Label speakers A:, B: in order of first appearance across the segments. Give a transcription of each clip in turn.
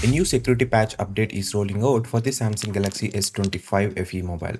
A: A new security patch update is rolling out for the Samsung Galaxy S25 FE mobile.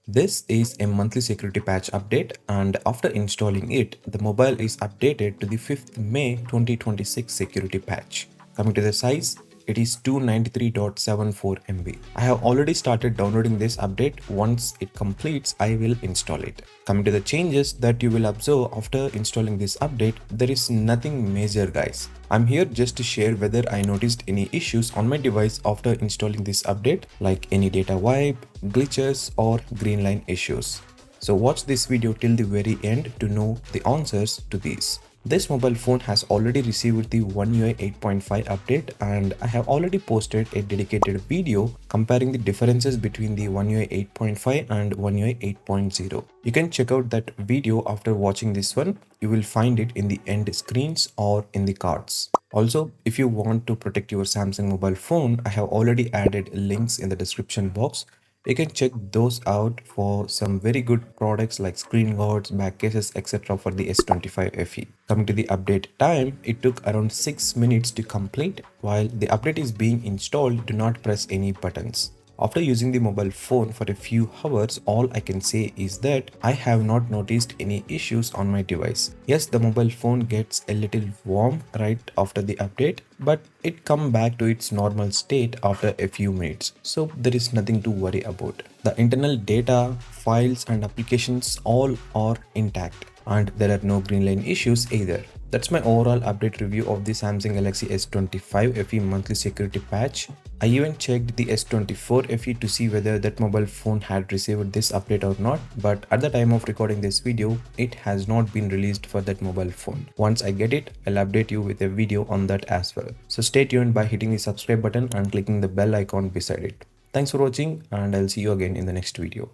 A: This is a monthly security patch update, and after installing it, the mobile is updated to the 5th May 2026 security patch. Coming to the size, it is 293.74 MB. I have already started downloading this update. Once it completes, I will install it. Coming to the changes that you will observe after installing this update, there is nothing major, guys. I'm here just to share whether I noticed any issues on my device after installing this update, like any data wipe, glitches or green line issues. So watch this video till the very end to know the answers to these. This mobile phone has already received the One UI 8.5 update, and I have already posted a dedicated video comparing the differences between the One UI 8.5 and One UI 8.0. You can check out that video after watching this one. You will find it in the end screens or in the cards. Also, if you want to protect your Samsung mobile phone, I have already added links in the description box. You can check those out for some very good products like screen guards, back cases, etc. for the S25 FE. Coming to the update time, it took around 6 minutes to complete. While the update is being installed, do not press any buttons. After using the mobile phone for a few hours, all I can say is that I have not noticed any issues on my device. Yes, the mobile phone gets a little warm right after the update, but it comes back to its normal state after a few minutes. So there is nothing to worry about. The internal data, files and applications all are intact, and there are no green line issues either. That's my overall update review of the Samsung Galaxy S25 FE monthly security patch. I even checked the S24 FE to see whether that mobile phone had received this update or not, but at the time of recording this video, it has not been released for that mobile phone. Once I get it, I'll update you with a video on that as well. So stay tuned by hitting the subscribe button and clicking the bell icon beside it. Thanks for watching, and I'll see you again in the next video.